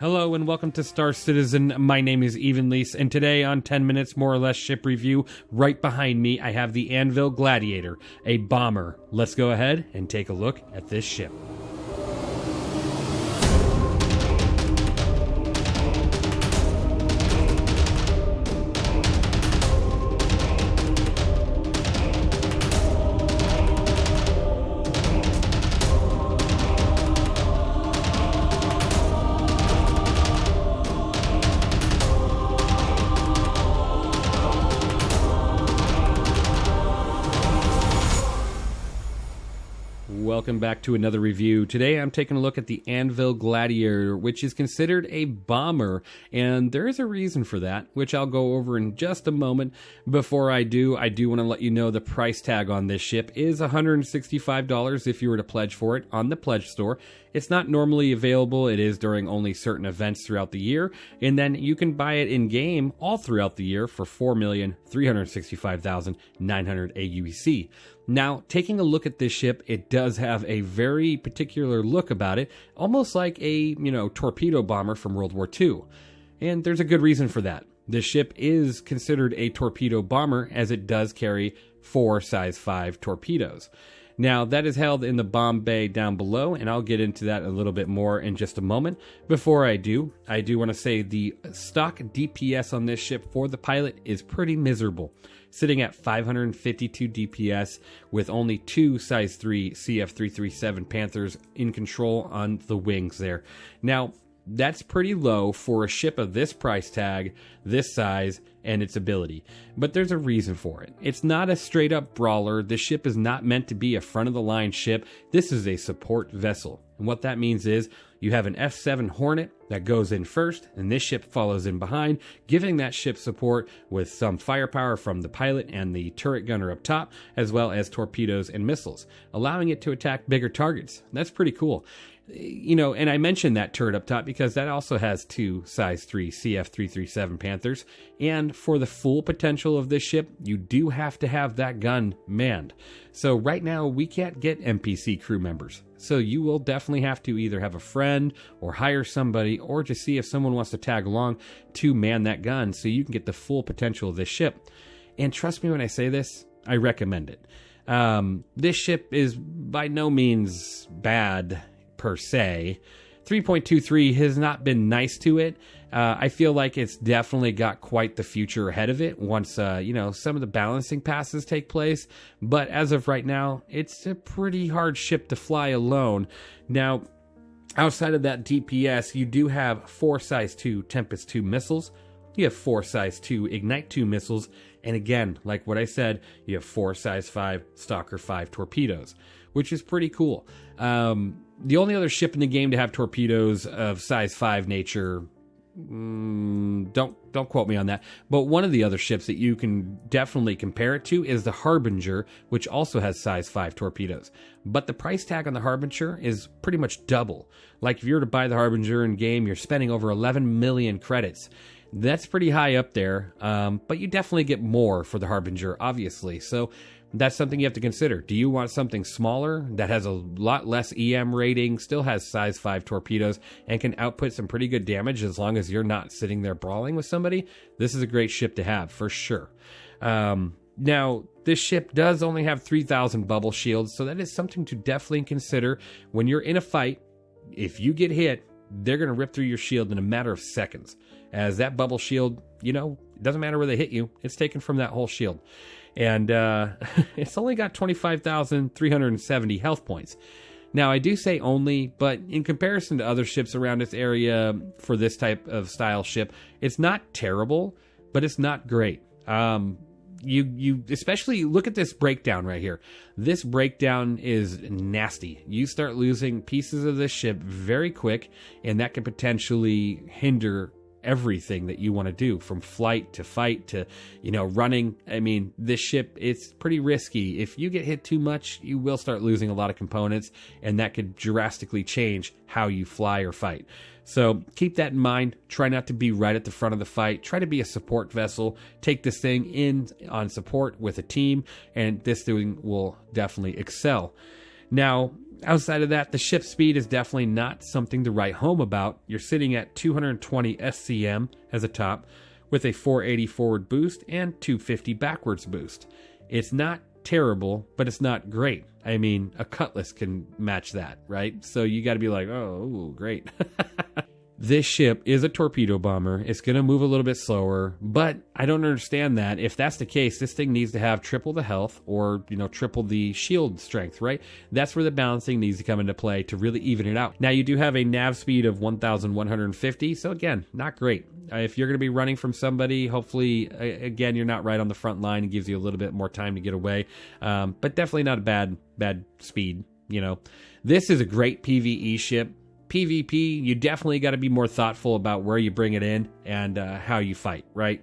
Hello and welcome to Star Citizen. My name is Evenlease, and today on 10 Minutes More or Less Ship Review, right behind me I have the ANVIL Gladiator, a bomber. Let's go ahead and take a look at this ship. Welcome back to another review. Today I'm taking a look at the ANVIL Gladiator, which is considered a bomber, and there is a reason for that, which I'll go over in just a moment. Before I do want to let you know the price tag on this ship is $165 if you were to pledge for it on the Pledge Store. It's not normally available. It is during only certain events throughout the year, and then you can buy it in-game all throughout the year for $4,365,900 AUEC. Now, taking a look at this ship, it does have a very particular look about it, almost like a, torpedo bomber from World War II. And there's a good reason for that. This ship is considered a torpedo bomber as it does carry 4 size 5 torpedoes. Now, that is held in the bomb bay down below, and I'll get into that a little bit more in just a moment. Before I do want to say the stock DPS on this ship for the pilot is pretty miserable, sitting at 552 DPS with only 2 size 3 CF337 Panthers in control on the wings there. Now, that's pretty low for a ship of this price tag, this size, and its ability. But there's a reason for it. It's not a straight up brawler. This ship is not meant to be a front of the line ship. This is a support vessel. And what that means is you have an F7 Hornet that goes in first, and this ship follows in behind, giving that ship support with some firepower from the pilot and the turret gunner up top, as well as torpedoes and missiles, allowing it to attack bigger targets. That's pretty cool. And I mentioned that turret up top because that also has 2 size 3 CF337 Panthers, and for the full potential of this ship, you do have to have that gun manned. So right now, we can't get NPC crew members. So you will definitely have to either have a friend or hire somebody or just see if someone wants to tag along to man that gun so you can get the full potential of this ship. And trust me when I say this, I recommend it. This ship is by no means bad per se. 3.23 has not been nice to it. I feel like it's definitely got quite the future ahead of it once, some of the balancing passes take place. But as of right now, it's a pretty hard ship to fly alone. Now, outside of that DPS, you do have 4 size 2 Tempest 2 missiles. You have 4 size 2 Ignite 2 missiles. And again, like what I said, you have 4 size 5 Stalker 5 torpedoes, which is pretty cool. The only other ship in the game to have torpedoes of size 5 nature, don't quote me on that, but one of the other ships that you can definitely compare it to is the Harbinger, which also has size 5 torpedoes. But the price tag on the Harbinger is pretty much double. Like if you were to buy the Harbinger in game, you're spending over 11 million credits. That's pretty high up there, but you definitely get more for the Harbinger, obviously. So that's something you have to consider. Do you want something smaller that has a lot less EM rating, still has size 5 torpedoes, and can output some pretty good damage as long as you're not sitting there brawling with somebody? This is a great ship to have, for sure. Now, this ship does only have 3,000 bubble shields, so that is something to definitely consider when you're in a fight. If you get hit, they're going to rip through your shield in a matter of seconds. As that bubble shield, it doesn't matter where they hit you, it's taken from that whole shield. And it's only got 25,370 health points. Now, I do say only, but in comparison to other ships around this area for this type of style ship, it's not terrible, but it's not great. You especially look at this breakdown right here. This breakdown is nasty. You start losing pieces of this ship very quick, and that can potentially hinder everything that you want to do, from flight to fight to, running. I mean, this ship, it's pretty risky. If you get hit too much, you will start losing a lot of components, and that could drastically change how you fly or fight. So keep that in mind. Try not to be right at the front of the fight. Try to be a support vessel. Take this thing in on support with a team, and this thing will definitely excel. Now, outside of that, the ship speed is definitely not something to write home about. You're sitting at 220 SCM as a top with a 480 forward boost and 250 backwards boost. It's not terrible, but it's not great. I mean, a Cutlass can match that, right? So you got to be like, oh, great. This ship is a torpedo bomber. It's going to move a little bit slower, but I don't understand that. If that's the case, this thing needs to have triple the health or, triple the shield strength, right? That's where the balancing needs to come into play to really even it out. Now, you do have a nav speed of 1,150, so again, not great. If you're going to be running from somebody, hopefully, again, you're not right on the front line. It gives you a little bit more time to get away, but definitely not a bad speed, This is a great PvE ship. PvP, you definitely got to be more thoughtful about where you bring it in and how you fight, right?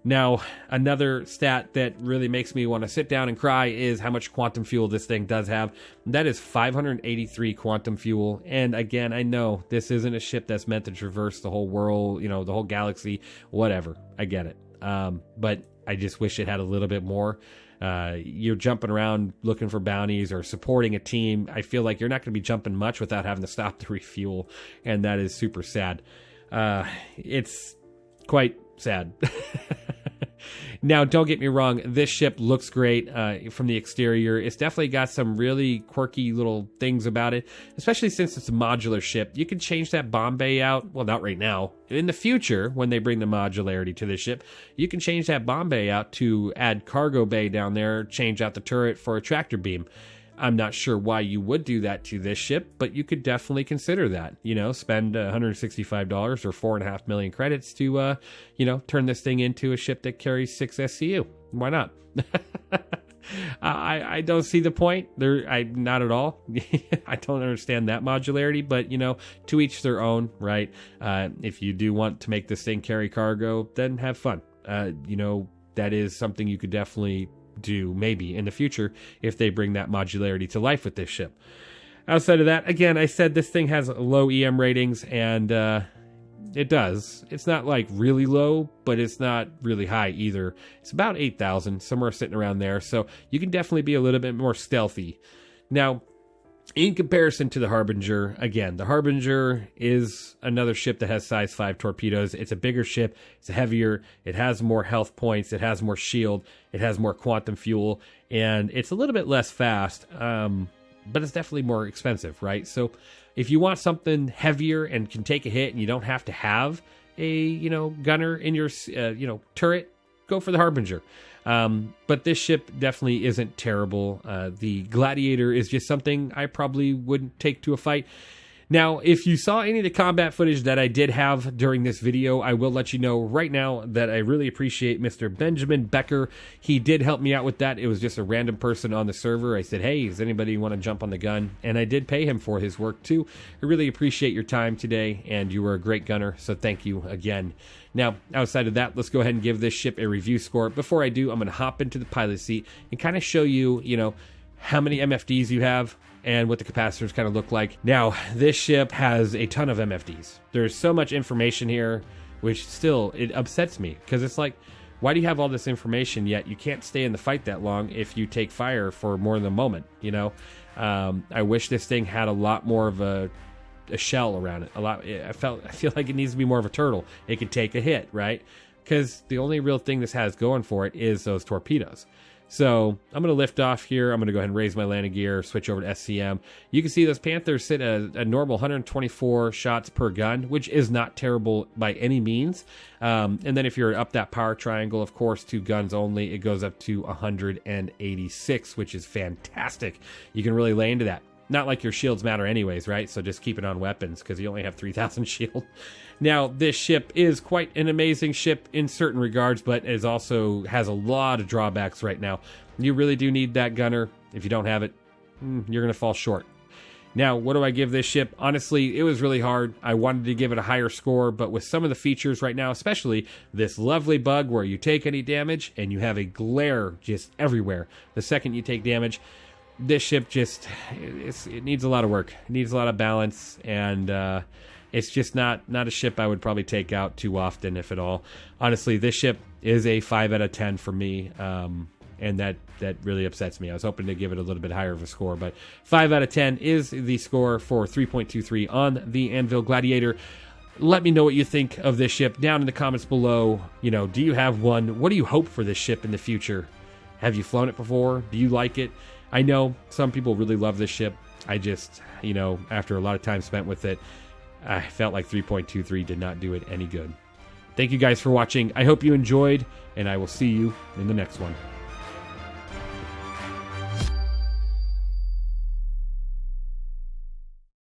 Now, another stat that really makes me want to sit down and cry is how much quantum fuel this thing does have. That is 583 quantum fuel. And again, I know this isn't a ship that's meant to traverse the whole world, the whole galaxy, whatever. I get it. But I just wish it had a little bit more. You're jumping around looking for bounties or supporting a team. I feel like you're not going to be jumping much without having to stop to refuel, and that is super sad. It's quite sad. Now, don't get me wrong, this ship looks great from the exterior. It's definitely got some really quirky little things about it, especially since it's a modular ship. You can change that bomb bay out. Well, not right now. In the future, when they bring the modularity to this ship, you can change that bomb bay out to add cargo bay down there, change out the turret for a tractor beam. I'm not sure why you would do that to this ship, but you could definitely consider that. Spend $165 or 4.5 million credits to, turn this thing into a ship that carries 6 SCU. Why not? I don't see the point. Not at all. I don't understand that modularity, but, to each their own, right? If you do want to make this thing carry cargo, then have fun. That is something you could definitely do maybe in the future if they bring that modularity to life with this ship. Outside of that, again, I said this thing has low EM ratings, and it does. It's not like really low, but it's not really high either. It's about 8,000, somewhere sitting around there, so you can definitely be a little bit more stealthy. Now, in comparison to the Harbinger, again, the Harbinger is another ship that has size 5 torpedoes. It's a bigger ship. It's heavier. It has more health points. It has more shield. It has more quantum fuel. And it's a little bit less fast, but it's definitely more expensive, right? So if you want something heavier and can take a hit and you don't have to have a, gunner in your, turret, go for the Harbinger. But this ship definitely isn't terrible. The Gladiator is just something I probably wouldn't take to a fight. Now, if you saw any of the combat footage that I did have during this video, I will let you know right now that I really appreciate Mr. Benjamin Becker. He did help me out with that. It was just a random person on the server. I said, hey, does anybody want to jump on the gun? And I did pay him for his work too. I really appreciate your time today, and you were a great gunner, so thank you again. Now, outside of that, let's go ahead and give this ship a review score. Before I do, I'm going to hop into the pilot seat and kind of show you, how many MFDs you have and what the capacitors kind of look like. Now, this ship has a ton of MFDs. There's so much information here, which still, it upsets me, because it's like, why do you have all this information, yet you can't stay in the fight that long if you take fire for more than a moment, I wish this thing had a lot more of a shell around it. I feel like it needs to be more of a turtle. It could take a hit, right? Because the only real thing this has going for it is those torpedoes. So I'm going to lift off here. I'm going to go ahead and raise my landing gear, switch over to SCM. You can see those Panthers sit at a normal 124 shots per gun, which is not terrible by any means. And then if you're up that power triangle, of course, 2 guns only, it goes up to 186, which is fantastic. You can really lay into that. Not like your shields matter anyways, right? So just keep it on weapons, because you only have 3,000 shield. Now, this ship is quite an amazing ship in certain regards, but it also has a lot of drawbacks right now. You really do need that gunner. If you don't have it, you're going to fall short. Now, what do I give this ship? Honestly, it was really hard. I wanted to give it a higher score, but with some of the features right now, especially this lovely bug where you take any damage and you have a glare just everywhere the second you take damage, this ship just, it needs a lot of work. It needs a lot of balance, and it's just not a ship I would probably take out too often, if at all. Honestly, this ship is a 5 out of 10 for me. and that really upsets me. I was hoping to give it a little bit higher of a score, but 5 out of 10 is the score for 3.23 on the ANVIL Gladiator. Let me know what you think of this ship down in the comments below. You know, do you have one? What do you hope for this ship in the future? Have you flown it before? Do you like it? I know some people really love this ship. I just, you know, after a lot of time spent with it, I felt like 3.23 did not do it any good. Thank you guys for watching. I hope you enjoyed, and I will see you in the next one.